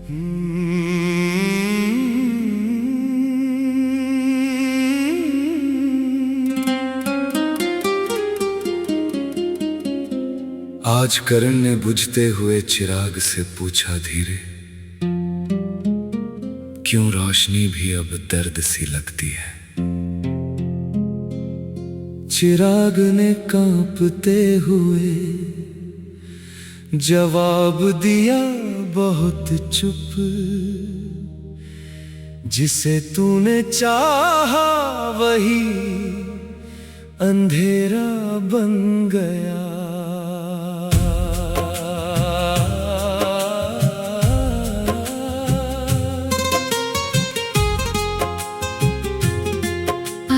आज करण ने बुझते हुए चिराग से पूछा धीरे, क्यों रोशनी भी अब दर्द सी लगती है। चिराग ने कांपते हुए जवाब दिया बहुत चुप, जिसे तूने चाहा वही अंधेरा बन गया।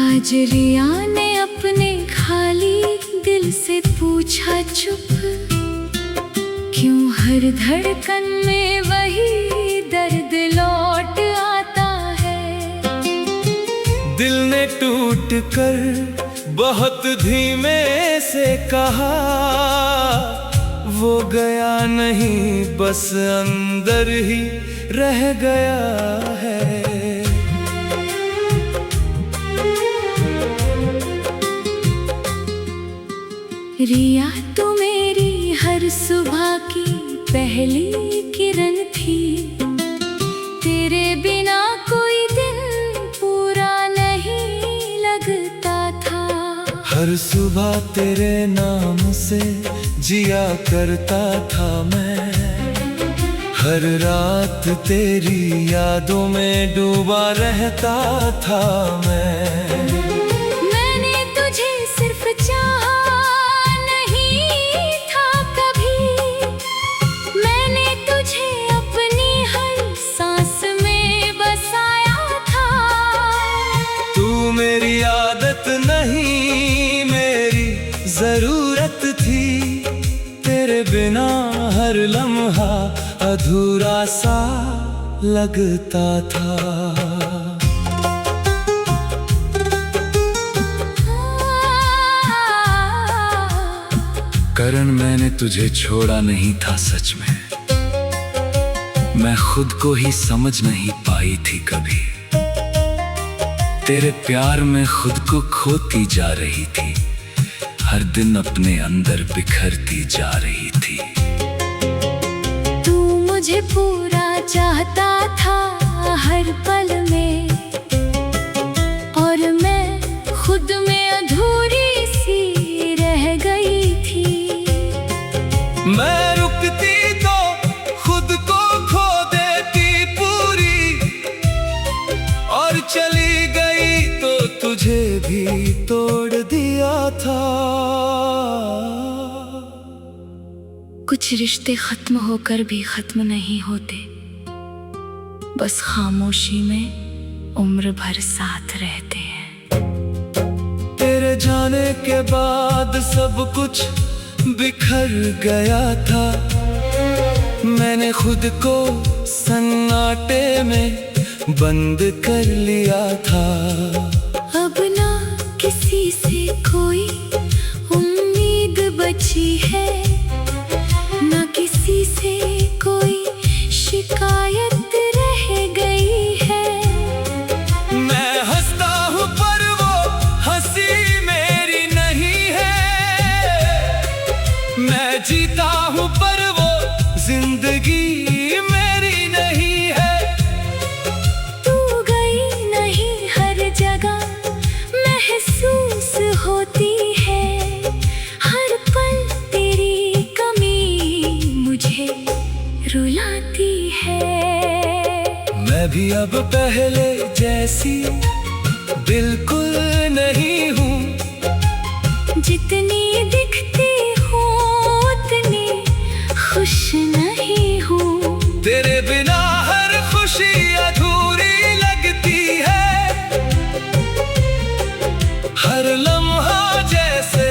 आज रिया ने अपने खाली दिल से पूछा चुप, क्यों हर धड़कन में वही दर्द लौट आता है। दिल ने टूट कर बहुत धीमे से कहा, वो गया नहीं बस अंदर ही रह गया है। रिया तू मेरी हर सुबह की पहली किरण थी, तेरे बिना कोई दिन पूरा नहीं लगता था। हर सुबह तेरे नाम से जिया करता था मैं, हर रात तेरी यादों में डूबा रहता था मैं। मैंने तुझे सिर्फ चाहा मेरी आदत नहीं मेरी जरूरत थी, तेरे बिना हर लम्हा अधूरा सा लगता था। करण मैंने तुझे छोड़ा नहीं था सच में, मैं खुद को ही समझ नहीं पाई थी कभी। तेरे प्यार में खुद को खोती जा रही थी, हर दिन अपने अंदर बिखरती जा रही थी। तू मुझे पूरा चाहता था हर पल में, और मैं खुद में अधूरी सी रह गई थी। मैं रुकती तो खुद को खो देती पूरी, और चली तो तुझे भी तोड़ दिया था। कुछ रिश्ते खत्म होकर भी खत्म नहीं होते, बस खामोशी में उम्र भर साथ रहते हैं। तेरे जाने के बाद सब कुछ बिखर गया था, मैंने खुद को सन्नाटे में बंद कर लिया था। अब ना किसी से कोई उम्मीद बची है, ना किसी से कोई शिकायत रह गई है। मैं हंसता हूँ पर वो हंसी मेरी नहीं है, मैं जीता हूँ पर वो जिंदगी मेरी नहीं है। महसूस होती है हर पल तेरी कमी मुझे रुलाती है। मैं भी अब पहले जैसी बिल्कुल नहीं हूँ, जितनी दिखती हूँ उतनी खुश नहीं हूँ। तेरे बिना हर खुशी अधूरी लगती है, हर लम्हा जैसे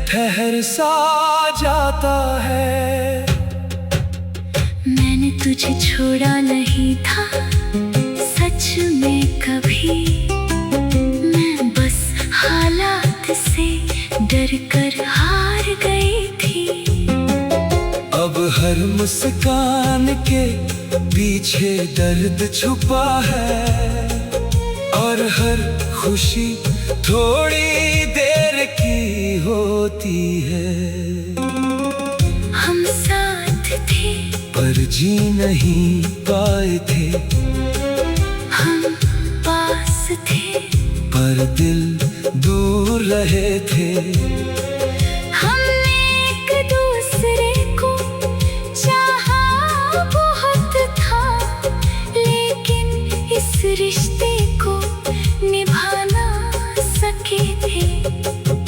ठहर सा जाता है। मैंने तुझे छोड़ा नहीं था सच में कभी, मैं बस हालात से डर कर हार गई थी। अब हर मुस्कान के पीछे दर्द छुपा है, और हर खुशी थोड़ी देर की होती है। हम साथ थे पर जी नहीं पाए थे, हम पास थे पर दिल दूर रहे थे। हमने एक दूसरे को चाहा बहुत था, लेकिन इस रिश्ते को निभा ना सके थे।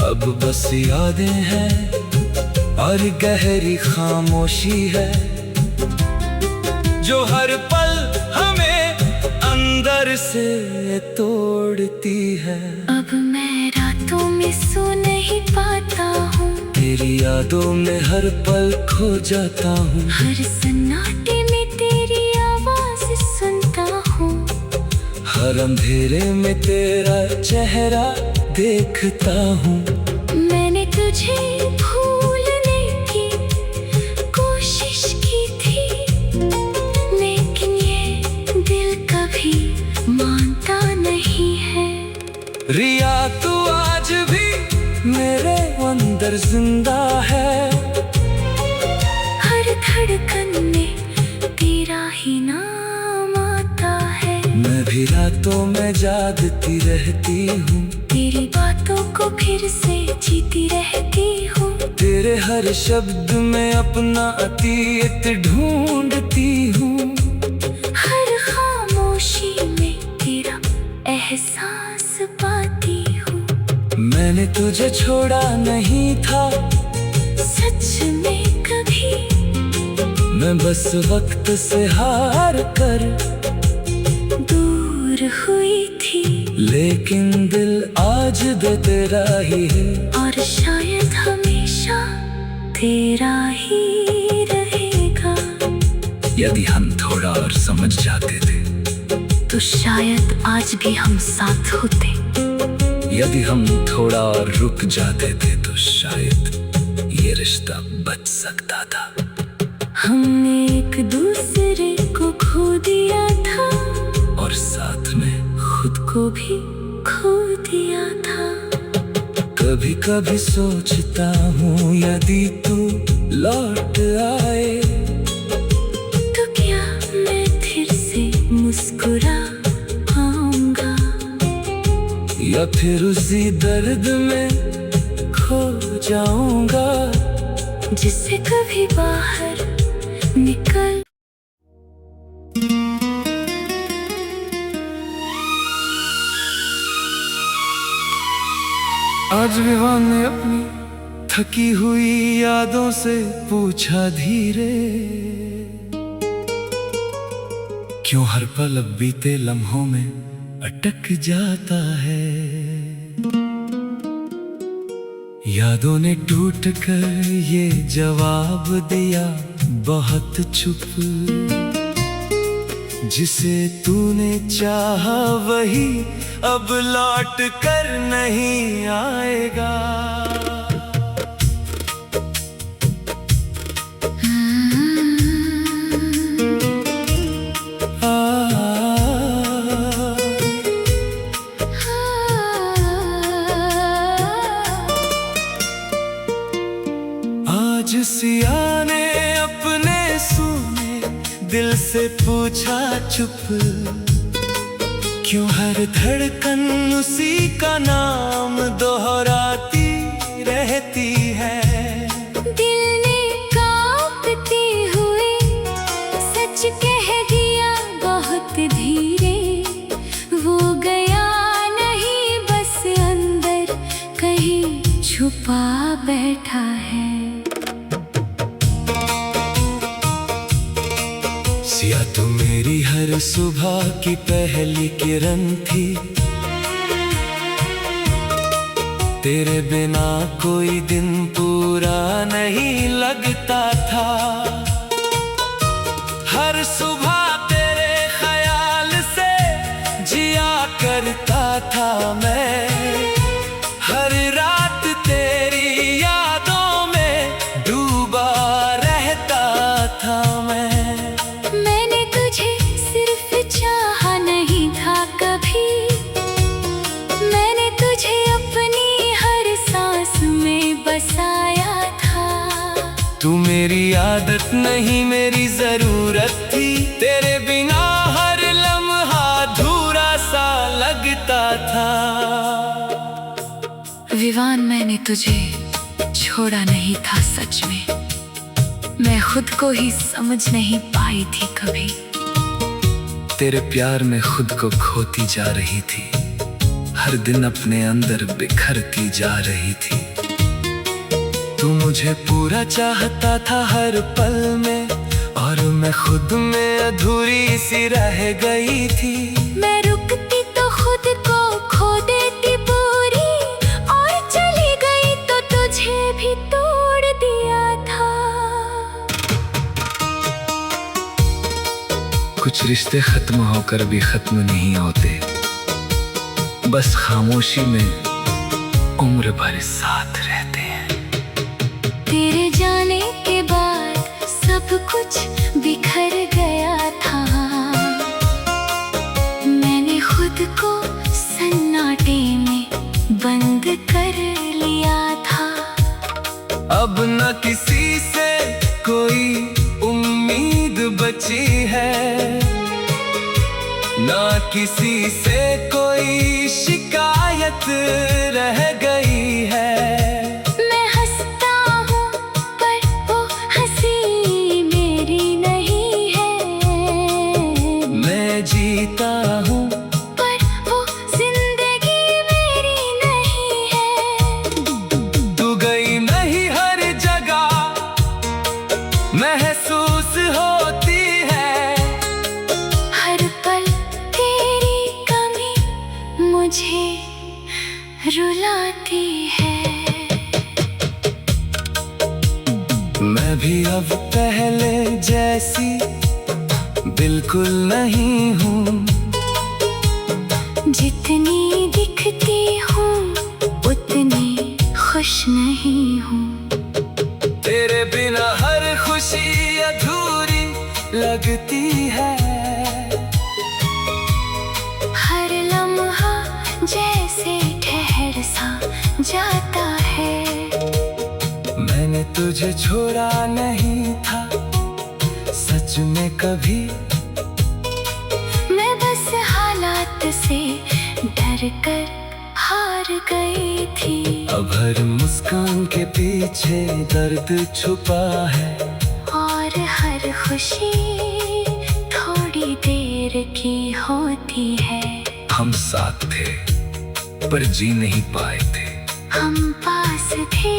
अब बस यादें हैं और गहरी खामोशी है, जो हर पल हमें अंदर से तोड़ती है। अब मैं रातों में सो नहीं पाता हूँ, तेरी यादों में हर पल खो जाता हूँ। हर सन्नाटे में तेरी आवाज सुनता हूँ, हर अंधेरे में तेरा चेहरा देखता हूँ। मैंने तुझे भूलने की कोशिश की थी, लेकिन ये दिल कभी मानता नहीं है। रिया तू आज भी मेरे अंदर जिंदा है, हर धड़कन में तेरा ही नाम आता है। मैं भी रातों में जागती रहती हूँ, तेरी बातों को फिर से जीती रहती हूँ। तेरे हर शब्द में अपना अतीत ढूंढती हूँ। हर खामोशी में तेरा एहसास पाती हूँ। मैंने तुझे छोड़ा नहीं था सच में कभी, मैं बस वक्त से हार कर दूर हुई थी। लेकिन दिल आज दे तेरा ही है, और शायद हमेशा तेरा ही रहेगा। यदि हम थोड़ा और समझ जाते थे, तो शायद आज भी हम साथ होते। यदि हम थोड़ा और रुक जाते थे, तो शायद ये रिश्ता बच सकता था। हमने एक दूसरे को खो दिया था, और साथ में खुद को भी खो दिया था। कभी कभी सोचता हूँ, यदि तू लौट आए, तो क्या मैं फिर से मुस्कुरा पाऊंगा, या फिर उसी दर्द में खो जाऊंगा, जिससे कभी बाहर निकल। आज विवाह ने अपनी थकी हुई यादों से पूछा धीरे, क्यों हर पल अब बीते लम्हों में अटक जाता है। यादों ने टूट कर ये जवाब दिया बहुत चुप, जिसे तूने चाहा वही अब लौट कर नहीं आएगा। आज सिया ने अपने सुने दिल से पूछा चुप, क्यों हर धड़कन उसी का नाम दोहराती रहती है। दिल ने कांपते हुए सच कह दिया बहुत धीरे, वो गया नहीं बस अंदर कहीं छुपा बैठा है। सिया तू मेरी हर सुबह की पहली किरण थी, तेरे बिना कोई दिन पूरा नहीं लगता था। हर सुबह तेरे ख्याल से जिया करता था मैं, हर रात तेरी यादों में डूबा रहता था मैं। मैंने नहीं मेरी जरूरत थी, तेरे बिना हर लम्हा अधूरा सा लगता था। विवान, मैंने तुझे छोड़ा नहीं था सच में, मैं खुद को ही समझ नहीं पाई थी कभी। तेरे प्यार में खुद को खोती जा रही थी, हर दिन अपने अंदर बिखरती जा रही थी। तू मुझे पूरा चाहता था हर पल में, और मैं खुद में अधूरी सी रह गई थी। मैं रुकती तो खुद को खो देती पूरी, और चली गई तो तुझे भी तोड़ दिया था। कुछ रिश्ते खत्म होकर भी खत्म नहीं होते, बस खामोशी में उम्र भर साथ रहते हैं। तेरे जाने के बाद सब कुछ बिखर गया था, मैंने खुद को सन्नाटे में बंद कर लिया था। अब न किसी से कोई उम्मीद बची है, ना किसी से कोई शिकायत रह गई है। मैं हंसता हूँ पर वो हंसी मेरी नहीं है, मैं जीता हूँ पर वो जिंदगी मेरी नहीं है। तू गई नहीं हर जगह महसूस होती है, हर पल तेरी कमी मुझे रुलाती है। मैं भी अब पहले जैसी बिल्कुल नहीं हूँ, जितनी दिखती हूँ उतनी खुश नहीं हूँ। तेरे बिना हर खुशी अधूरी लगती है। हर लम्हा जैसे ठहर सा जाता है। मैंने तुझे छोड़ा नहीं था सच में कभी, मैं बस हालात से डर कर हार गई थी। अब हर मुस्कान के पीछे दर्द छुपा है, और हर खुशी थोड़ी देर की होती है। हम साथ थे पर जी नहीं पाए थे, हम पास थे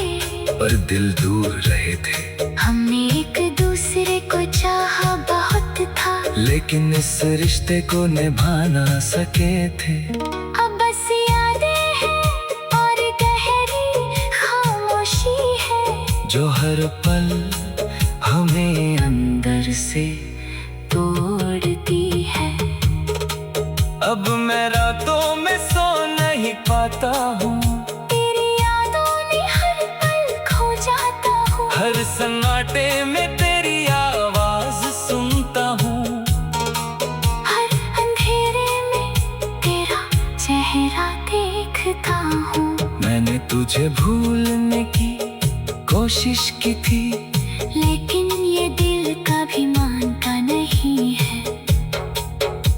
पर दिल दूर रहे थे। हमने एक दूसरे को चाहा बहुत था, लेकिन इस रिश्ते को निभा ना सके थे। अब बस यादें हैं और गहरी खामोशी है, जो हर पल हमें अंदर से तोड़ती है। अब मैं रातों में सो नहीं पाता हूँ, तेरी यादों में हर पल खो जाता हूँ। हर सन्नाटे में तेरी आवाज सुनता हूँ, हर अंधेरे में तेरा चेहरा देखता हूँ। मैंने तुझे भूलने की कोशिश की थी, लेकिन ये दिल कभी मानता नहीं है।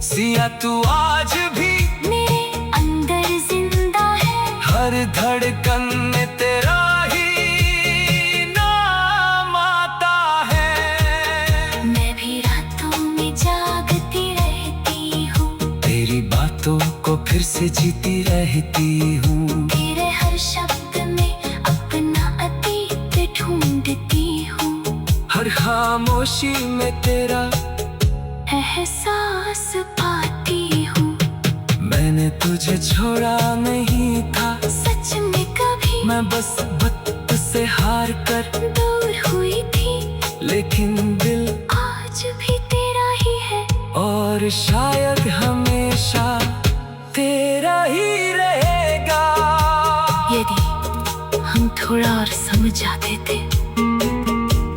सिया तू आज भी मेरे अंदर जिंदा है, हर धड़कन में तेरा ही नाम आता है। मैं भी रातों में जागती रहती हूँ, तेरी बातों को फिर से जीती रहती हूँ। तेरे हर शब्द में अपना अतीत ढूंढती हूँ, हर खामोशी में तेरा एहसास पाती हूँ। मैंने तुझे छोड़ा नहीं था सच में कभी मैं बस वक्त से हार कर दूर हुई थी, लेकिन दिल आज भी तेरा ही है, और शायद हमेशा तेरा ही रहेगा। यदि हम थोड़ा और समझ जाते थे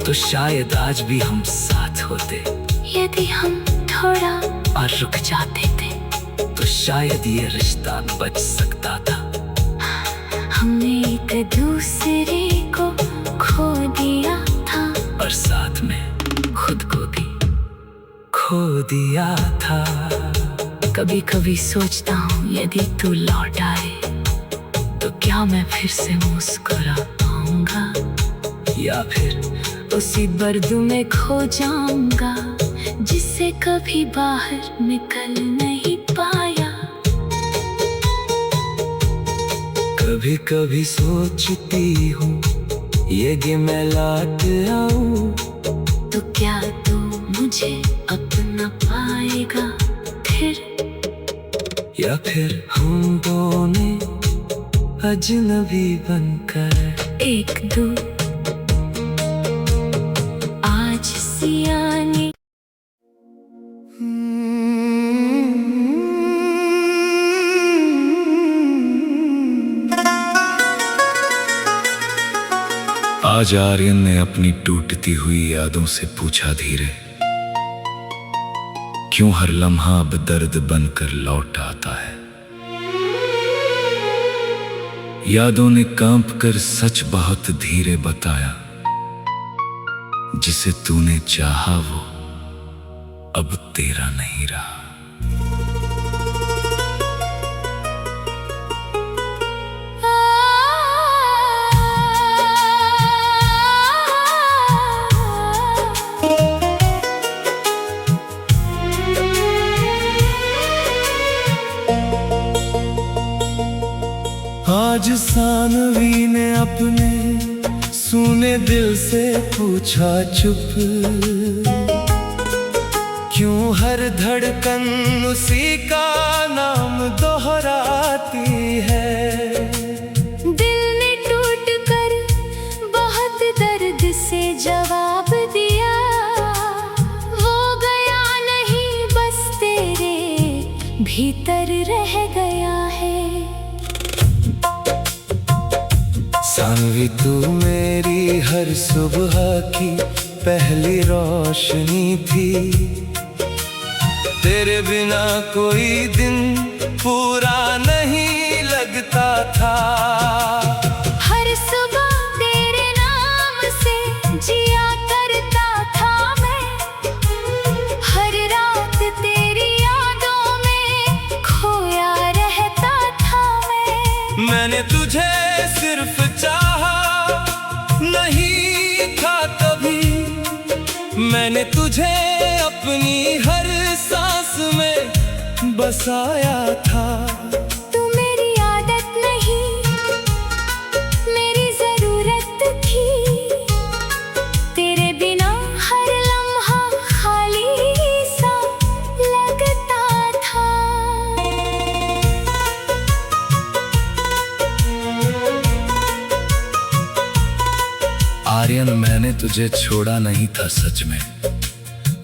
तो शायद आज भी हम साथ होते, यदि हम थोड़ा और रुक जाते थे तो शायद ये रिश्ता बच सकता था। हमने एक दूसरे को खो दिया था, और साथ में खो दिया था। कभी कभी सोचता हूँ यदि तू लौट आए तो क्या मैं फिर से मुस्कुरा पाऊंगा, या फिर उसी दर्द में खो जाऊंगा जिससे कभी बाहर निकल नहीं पाया। कभी कभी सोचती हूँ यदि मैं लौट आऊं तो क्या तू मुझे अपना पाएगा फिर, या फिर हम दोनों अजनबी बनकर एक दो आज सियाने। आज आर्यन ने अपनी टूटती हुई यादों से पूछा धीरे, क्यों हर लम्हा अब दर्द बनकर लौट आता है। यादों ने कांप कर सच बहुत धीरे बताया, जिसे तूने चाहा वो अब तेरा नहीं रहा। आज सानवी ने अपने सूने दिल से पूछा चुप, क्यों हर धड़कन उसी का नाम दोहराती है। दिल ने टूट कर बहुत दर्द से जवाब दिया, वो गया नहीं बस तेरे भीतर रह गया है। सानवी तू मेरी हर सुबह की पहली रोशनी थी, तेरे बिना कोई दिन पूरा नहीं लगता था। हर सुबह तेरे नाम से जिया करता था मैं, हर रात तेरी यादों में खोया रहता था मैं। मैंने तुझे सिर्फ चाहा नहीं था कभी, मैंने तुझे अपनी हर सांस में बसाया था। तू मेरी आदत नहीं मेरी जरूरत थी, तेरे बिना हर लम्हा खाली सा लगता था। आर्यन मैंने तुझे छोड़ा नहीं था सच में,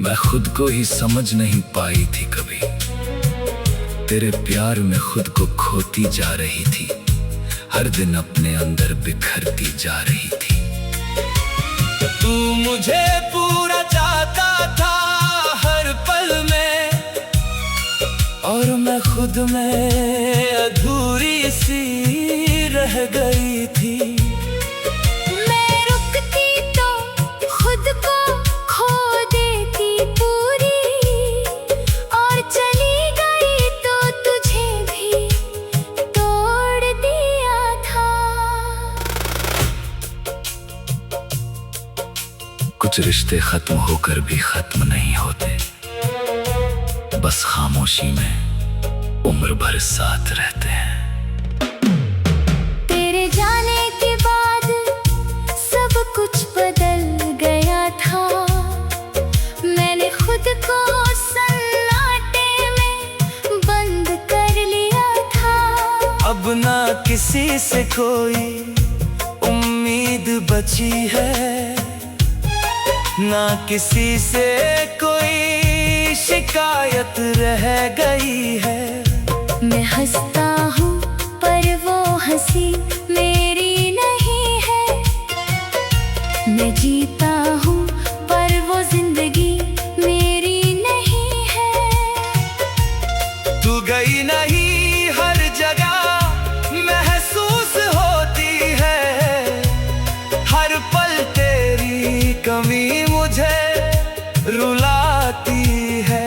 मैं खुद को ही समझ नहीं पाई थी कभी। तेरे प्यार में खुद को खोती जा रही थी, हर दिन अपने अंदर बिखरती जा रही थी। तू मुझे पूरा चाहता था हर पल में, और मैं खुद में अधूरी सी रह गई थी। कुछ रिश्ते खत्म होकर भी खत्म नहीं होते, बस खामोशी में उम्र भर साथ रहते हैं। तेरे जाने के बाद सब कुछ बदल गया था, मैंने खुद को सन्नाटे में बंद कर लिया था। अब ना किसी से कोई उम्मीद बची है, ना किसी से कोई शिकायत रह गई है। मैं हंसता हूँ पर वो हंसी मेरी नहीं है, मैं जीता हूँ पर वो जिंदगी मेरी नहीं है। तू गई नहीं हर जगह महसूस होती है, हर पल तेरी कमी मुझे रुलाती है।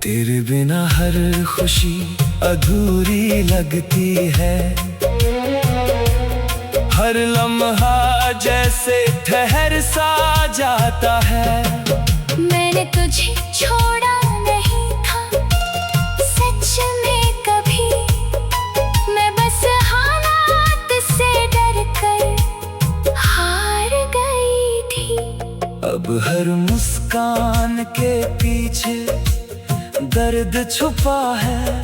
तेरे बिना हर खुशी अधूरी लगती है, हर लम्हा जैसे ठहर सा जाता है। मैंने तुझे छोड़ा नहीं था सच में कभी, मैं बस हालात से डर कर हार गई थी। अब हर मुस्कान के पीछे दर्द छुपा है,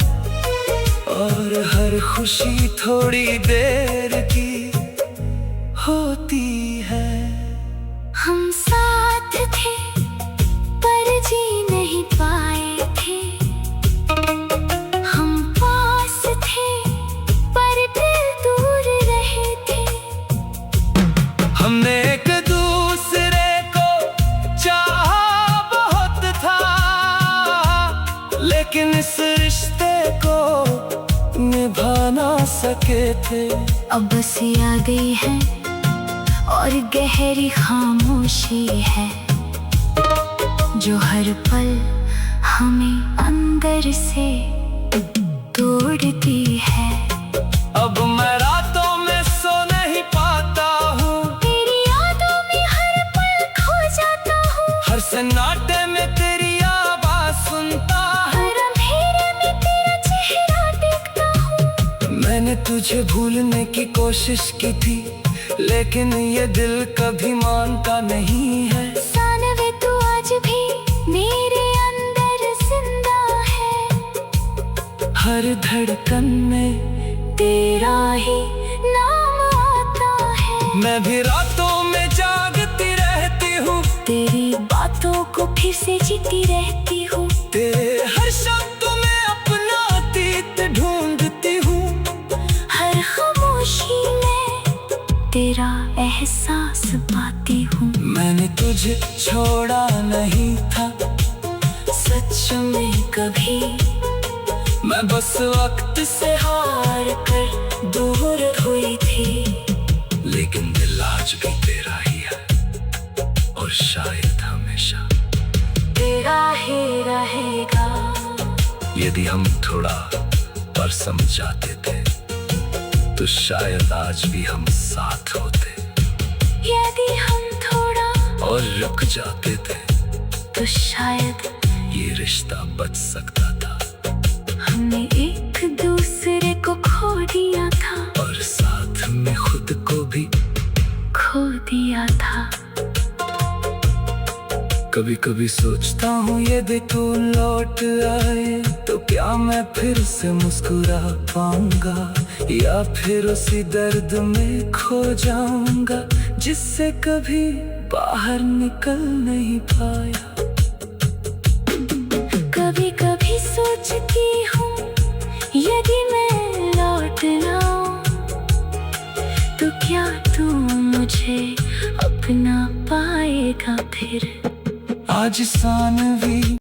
और हर खुशी थोड़ी देर की होती है। हम साथ थे पर जी नहीं पाए थे, हम पास थे पर दिल दूर रहे थे। हमने एक दूसरे को चाहा बहुत था, लेकिन इस रिश्ते को निभा ना सके थे। अब बस यादें हैं और गहरी खामोशी है, जो हर पल हमें अंदर से तोड़ती है। अब मैं रातों में सो नहीं पाता हूँ, तेरी यादों में हर पल खो जाता हूँ, हर सन्नाटे में तेरी आवाज़ सुनता हूँ, हर अंधेरे में तेरा चेहरा देखता हूँ। मैंने तुझे भूलने की कोशिश की थी, लेकिन ये दिल कभी मानता नहीं है। सानवे तू आज भी मेरे अंदर जिंदा है, हर धड़कन में तेरा ही नाम आता है। मैं भी रातों में जागती रहती हूँ, तेरी बातों को फिर से जीती रहती हूँ। तेरे हर शब्द में अपना अतीत ढूंढती हूँ, हर खामोशी में तेरा एहसास पाती हूँ। मैंने तुझे छोड़ा नहीं था सच में कभी, मैं बस वक्त से हार कर दूर हुई थी। लेकिन दिल आज भी तेरा ही है, और शायद हमेशा तेरा ही रहेगा। यदि हम थोड़ा पर समझ जाते थे, तो शायद आज भी हम साथ होते। यदि हम थोड़ा और रुक जाते थे, तो शायद ये रिश्ता बच सकता था। हमने एक दूसरे को खो दिया था, और साथ में खुद को भी खो दिया था। कभी कभी सोचता हूँ यदि तू लौट आए, तो क्या मैं फिर से मुस्कुरा पाऊंगा, या फिर उसी दर्द में खो जाऊंगा जिससे कभी बाहर निकल नहीं पाया। कभी कभी सोचती हूँ यदि मैं लौट आऊं, तो क्या तू मुझे अपना पाएगा फिर। आज सानवी